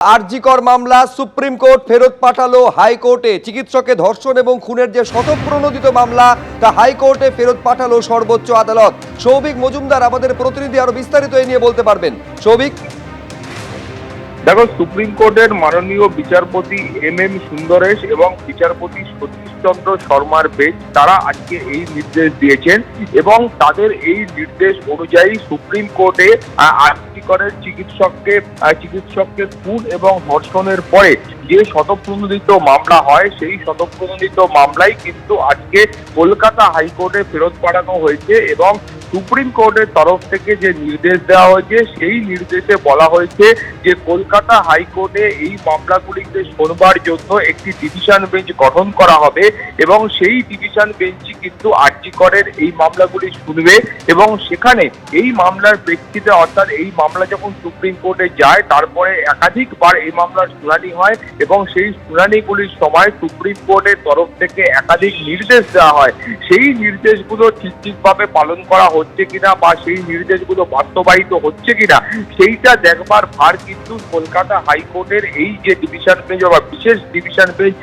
আরজিকর মামলা supreme court ফেরত পাঠালো হাইকোর্টে। চিকিৎসকে ধর্ষণ এবং খুনের যে স্বতঃপ্রণোদিত মামলা তা হাইকোর্টে ফেরত পাঠালো সর্বোচ্চ আদালত। সৌভিক মজুমদার আমাদের প্রতিনিধি আরো বিস্তারিত এই নিয়ে বলতে পারবেন। সৌভিক, দেখো, সুপ্রিম কোর্টের মাননীয় বিচারপতি এম সুন্দরেশ এবং বিচারপতি সতীশ চন্দ্র শর্মার বেঞ্চ তারা আজকে এই নির্দেশ দিয়েছেন এবং তাদের এই নির্দেশ অনুযায়ী সুপ্রিম কোর্টে আরজিকরের চিকিৎসককে খুন এবং ধর্ষণের পরে যে স্বতঃপ্রণোদিত মামলা হয় সেই স্বতঃপ্রণোদিত মামলাই কিন্তু আজকে কলকাতা হাইকোর্টে ফেরত পাঠানো হয়েছে এবং সুপ্রিম কোর্টের তরফ থেকে যে নির্দেশ দেওয়া হয়েছে সেই নির্দেশে বলা হয়েছে যে কলকাতা হাইকোর্টে এই মামলাগুলিতে শোনবার জন্য একটি ডিভিশন বেঞ্চ গঠন করা হবে এবং সেই ডিভিশন বেঞ্চই কিন্তু আরজিকরের এই মামলাগুলি শুনবে এবং সেখানে এই মামলার প্রেক্ষিতে অর্থাৎ এই মামলা যখন সুপ্রিম কোর্টে যায় তারপরে একাধিকবার এই মামলার শুনানি হয় এবং সেই শুনানিগুলির সময় সুপ্রিম কোর্টের তরফ থেকে একাধিক নির্দেশ দেওয়া হয়। সেই নির্দেশগুলো ঠিকভাবে পালন করা হচ্ছে কিনা বা সেই নির্দেশগুলো বাস্তবায়িত হচ্ছে কিনা সেইটা দেখবার ভার কিন্তু কলকাতা হাইকোর্টের এই যে ডিভিশন বেঞ্চ বা বিশেষ ডিভিশন বেঞ্চ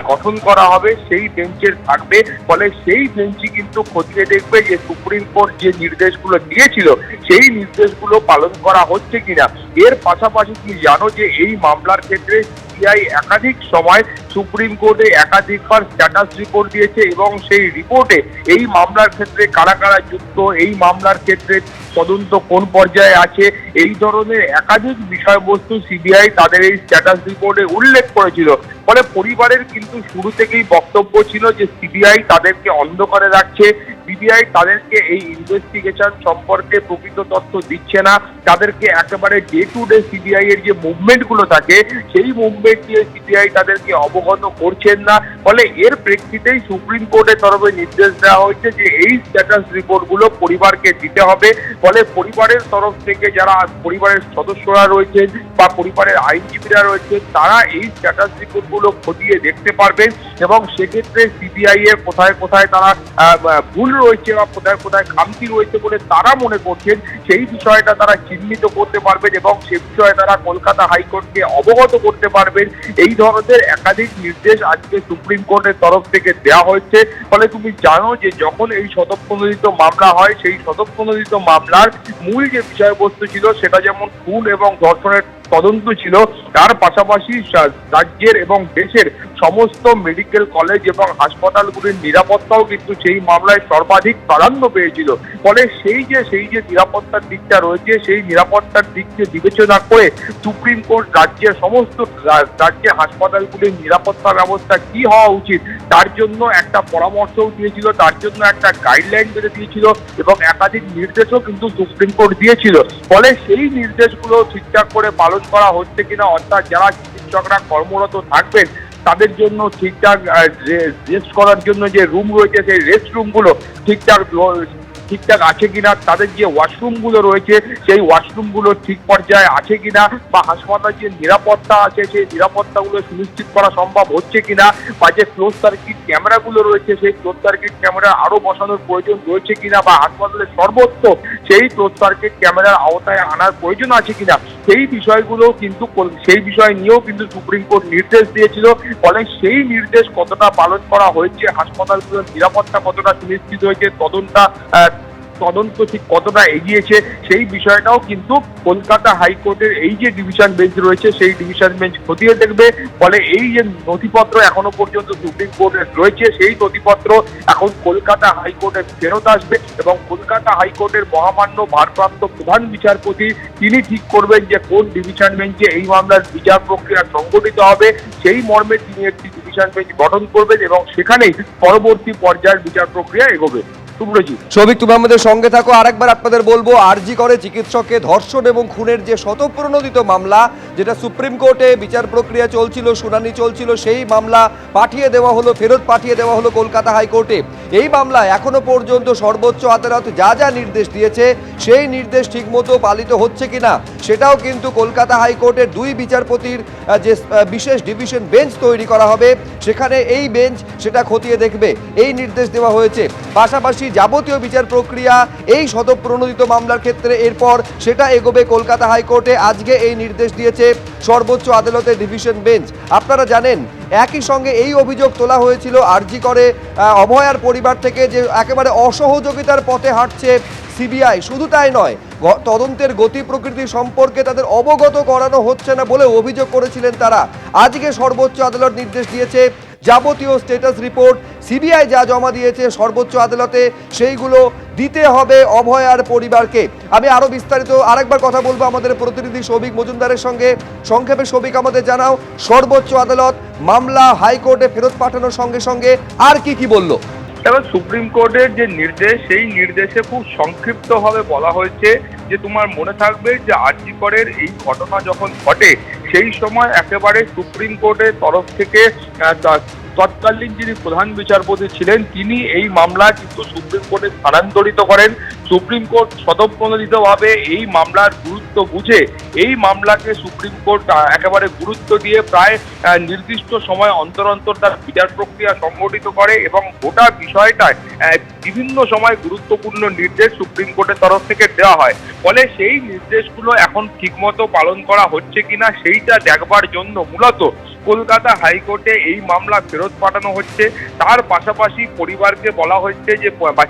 গঠন করা হবে সেই বেঞ্চের থাকবে। ফলে সেই বেঞ্চই কিন্তু খতিয়ে দেখবে যে সুপ্রিম কোর্ট যে নির্দেশগুলো দিয়েছিল সেই নির্দেশগুলো পালন করা হচ্ছে কিনা। এর পাশাপাশি তুমি জানো যে এই মামলার ক্ষেত্রে সিবিআই একাধিক সময় সুপ্রিম কোর্টে একাধিকবার স্ট্যাটাস রিপোর্ট দিয়েছে এবং সেই রিপোর্টে এই মামলার ক্ষেত্রে কারা কারা যুক্ত, এই মামলার ক্ষেত্রে তদন্ত কোন পর্যায়ে আছে, এই ধরনের একাধিক বিষয়বস্তু সিবিআই তাদের এই স্ট্যাটাস রিপোর্টে উল্লেখ করেছিল। ফলে পরিবারের কিন্তু শুরু থেকেই বক্তব্য ছিল যে সিবিআই তাদেরকে অন্ধকারে রাখছে, সিবিআই তাদেরকে এই ইনভেস্টিগেশন সম্পর্কে প্রকৃত তথ্য দিচ্ছে না, তাদেরকে একেবারে ডে টু ডে সিবিআই এর যে মুভমেন্টগুলো থাকে সেই মুভমেন্ট নিয়ে সিবিআই তাদেরকে অবগত করছেন না। ফলে এর প্রেক্ষিতেই সুপ্রিম কোর্টের তরফে নির্দেশ দেওয়া হয়েছে যে এই স্ট্যাটাস রিপোর্টগুলো পরিবারকে দিতে হবে। ফলে পরিবারের তরফ থেকে যারা পরিবারের সদস্যরা রয়েছেন বা পরিবারের আইনজীবীরা রয়েছেন তারা এই স্ট্যাটাস রিপোর্টগুলো খতিয়ে দেখতে পারবেন এবং সেক্ষেত্রে সিবিআই এর কোথায় কোথায় তারা ভুল রয়েছে বা কোথায় কোথায় খামতি রয়েছে বলে তারা মনে করছেন সেই বিষয়টা তারা চিহ্নিত করতে পারবেন এবং সে বিষয়ে তারা কলকাতা হাইকোর্টকে অবগত করতে পারবেন। এই ধরনের একাধিক নির্দেশ আজকে সুপ্রিম কোর্টের তরফ থেকে দেওয়া হয়েছে। ফলে তুমি জানো যে যখন এই স্বতঃপ্রণোদিত মামলা হয় সেই স্বতঃপ্রণোদিত মামলার মূল যে বিষয়বস্তু ছিল সেটা যেমন খুন এবং ধর্ষণের তদন্ত ছিল, তার পাশাপাশি রাজ্যের এবং দেশের সমস্ত মেডিকেল কলেজ এবং হাসপাতালগুলির নিরাপত্তাও কিন্তু সেই মামলায় সর্বাধিক প্রাধান্য পেয়েছিল। ফলে সেই যে নিরাপত্তার দিকটা রয়েছে সেই নিরাপত্তার দিককে বিবেচনা করে সুপ্রিম কোর্ট রাজ্যের সমস্ত রাজ্যের হাসপাতালগুলির নিরাপত্তা ব্যবস্থা কি হওয়া উচিত তার জন্য একটা পরামর্শও দিয়েছিল, তার জন্য একটা গাইডলাইন বেঁধে দিয়েছিল এবং একাধিক নির্দেশও কিন্তু সুপ্রিম কোর্ট দিয়েছিল। ফলে সেই নির্দেশগুলো ঠিকঠাক করে পালন করা হচ্ছে কিনা, অর্থাৎ যারা চিকিৎসকরা কর্মরত থাকবেন তাদের জন্য ঠিকঠাক রেস্ট করার জন্য যে রুম রয়েছে সেই রেস্ট রুমগুলো ঠিকঠাক আছে কিনা, তাদের যে ওয়াশরুমগুলো রয়েছে সেই ওয়াশরুমগুলো ঠিক পর্যায়ে আছে কিনা বা হাসপাতালের যে নিরাপত্তা আছে সেই নিরাপত্তাগুলো সুনিশ্চিত করা সম্ভব হচ্ছে কিনা বা যে ক্লোজ সার্কিট ক্যামেরাগুলো রয়েছে সেই ক্লোজ সার্কিট ক্যামেরা আরো বসানোর প্রয়োজন রয়েছে কিনা বা হাসপাতালের সর্বত্র সেই ক্লোজ সার্কিট ক্যামেরার আওতায় আনার প্রয়োজন আছে কিনা সেই বিষয়গুলো কিন্তু সেই বিষয় নিয়েও কিন্তু সুপ্রিম কোর্ট নির্দেশ দিয়েছিল। ফলে সেই নির্দেশ কতটা পালন করা হয়েছে, হাসপাতালগুলোর নিরাপত্তা কতটা সুনিশ্চিত হয়েছে, তদন্ত ঠিক কতটা এগিয়েছে সেই বিষয়টাও কিন্তু কলকাতা হাইকোর্টের এই যে ডিভিশন বেঞ্চ রয়েছে সেই ডিভিশন বেঞ্চ খতিয়ে দেখবে। ফলে এই যে নথিপত্র এখনো পর্যন্ত সুপ্রিম কোর্টের রয়েছে সেই নথিপত্র এখন কলকাতা হাইকোর্টে ফেরত আসবে এবং কলকাতা হাইকোর্টের মহামান্য ভারপ্রাপ্ত প্রধান বিচারপতি তিনি ঠিক করবেন যে কোন ডিভিশন বেঞ্চে এই মামলার বিচার প্রক্রিয়া সংগঠিত হবে। সেই মর্মে তিনি একটি ডিভিশন বেঞ্চ গঠন করবেন এবং সেখানেই পরবর্তী পর্যায়ের বিচার প্রক্রিয়া এগোবে। সৌভিক, তুমি আমাদের সঙ্গে থাকো। আরেকবার আপনাদের বলবো, আরজিকরে চিকিৎসককে ধর্ষণ এবং খুনের যে স্বতঃপ্রণোদিত মামলা যেটা সুপ্রিম কোর্টে বিচার প্রক্রিয়া চলছিল, শুনানি চলছিল, সেই মামলা ফেরত পাঠিয়ে দেওয়া হলো কলকাতা হাইকোর্টে এই মামলায় এখনো পর্যন্ত সর্বোচ্চ আদালত যা যা নির্দেশ দিয়েছে সেই নির্দেশ ঠিকমতো পালিত হচ্ছে কিনা সেটাও কিন্তু কলকাতা হাইকোর্টের দুই বিচারপতির যে বিশেষ ডিভিশন বেঞ্চ তৈরি করা হবে সেখানে এই বেঞ্চ সেটা খতিয়ে দেখবে, এই নির্দেশ দেওয়া হয়েছে। পাশাপাশি যাবতীয় বিচার প্রক্রিয়া এই স্বতঃপ্রণোদিত মামলার ক্ষেত্রে এরপর সেটা এগোবে কলকাতা হাইকোর্টে। আজকে এই নির্দেশ দিয়েছে সর্বোচ্চ আদালতের ডিভিশন বেঞ্চ। আপনারা জানেন একই সঙ্গে এই অভিযোগ তোলা হয়েছিল আরজি করে অভয়ার পরিবার থেকে যে একেবারে অসহযোগিতার পথে হাঁটছে সিবিআই। শুধু তাই নয়, তদন্তের গতি প্রকৃতি সম্পর্কে তাদের অবগত করানো হচ্ছে না বলে অভিযোগ করেছিলেন তারা। আজকে সর্বোচ্চ আদালত নির্দেশ দিয়েছে যাবতীয় স্ট্যাটাস রিপোর্ট সিবিআই যা জমা দিয়েছে সর্বোচ্চ আদালতে সেইগুলো দিতে হবে অভয়ার পরিবারকে। আমি আরো বিস্তারিত আরেকবার কথা বলবো আমাদের প্রতিনিধি সৌভিক মজুমদারের সঙ্গে। সংক্ষেপে সৌভিক, আমাদের জানাও সর্বোচ্চ আদালত মামলা হাইকোর্টে ফেরত পাঠানোর সঙ্গে সঙ্গে আর কি বললো? এবার সুপ্রিম কোর্টের যে নির্দেশ সেই নির্দেশে খুব সংক্ষিপ্তভাবে বলা হয়েছে যে তোমার মনে থাকবে যে আরজি করের এই ঘটনা যখন ঘটে সেই সময় একেবারে সুপ্রিম কোর্টের তরফ থেকে তৎকালীন যিনি প্রধান বিচারপতি ছিলেন তিনি এই মামলা কিন্তু সুপ্রিম কোর্টে স্থানান্তরিত করেন। সুপ্রিম কোর্ট স্বতঃপ্রণোদিতভাবে এই মামলার গুরুত্ব বুঝে এই মামলাকে সুপ্রিম কোর্ট একেবারে গুরুত্ব দিয়ে প্রায় নির্দিষ্ট সময় অন্তর অন্তর তার বিচার প্রক্রিয়া সংগঠিত করে এবং গোটা বিষয়টায় বিভিন্ন সময় গুরুত্বপূর্ণ নির্দেশ সুপ্রিম কোর্টের তরফ থেকে দেওয়া হয়। ফলে সেই নির্দেশগুলো এখন ঠিকমতো পালন করা হচ্ছে কিনা সেইটা দেখবার জন্য মূলত কলকাতা হাইকোর্টে এই মামলা ফেরত পাঠানো হচ্ছে। তার পাশাপাশি পরিবারকে বলা হয়েছে যে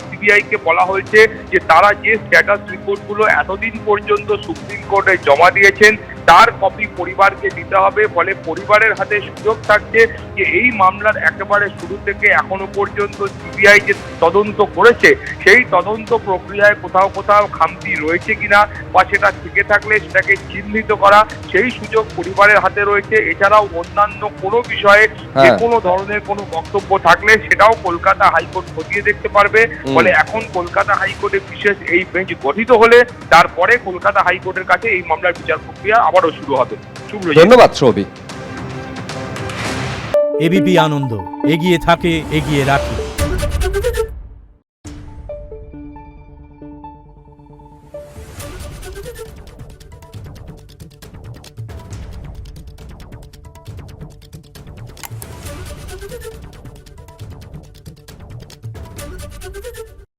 সিবিআইকে বলা হয়েছে যে তারা যে স্ট্যাটাস রিপোর্টগুলো এতদিন পর্যন্ত সুপ্রিম কোর্টে জমা দিয়েছেন তার কপি পরিবারকে দিতে হবে। ফলে পরিবারের হাতে সুযোগ থাকছে যে এই মামলার একেবারে শুরু থেকে এখনো পর্যন্ত সিবিআই যে তদন্ত করেছে সেই তদন্ত প্রক্রিয়ায় কোথাও কোথাও খামতি রয়েছে কিনা বা সেটা থেকে থাকলে সেটাকে চিহ্নিত করা সেই সুযোগ পরিবারের হাতে রয়েছে। এছাড়াও অন্যান্য কোনো বিষয়ে যে কোনো ধরনের কোনো বক্তব্য থাকলে সেটাও কলকাতা হাইকোর্ট খতিয়ে দেখতে পারবে। ফলে এখন কলকাতা হাইকোর্টে বিশেষ এই বেঞ্চ গঠিত হলে তারপরে কলকাতা হাইকোর্টের কাছে এই মামলার বিচার প্রক্রিয়া আবারও শুরু হবে। ধন্যবাদ সৌভিক। এবিপি আনন্দ, এগিয়ে থাকে, এগিয়ে রাখে। Thank you.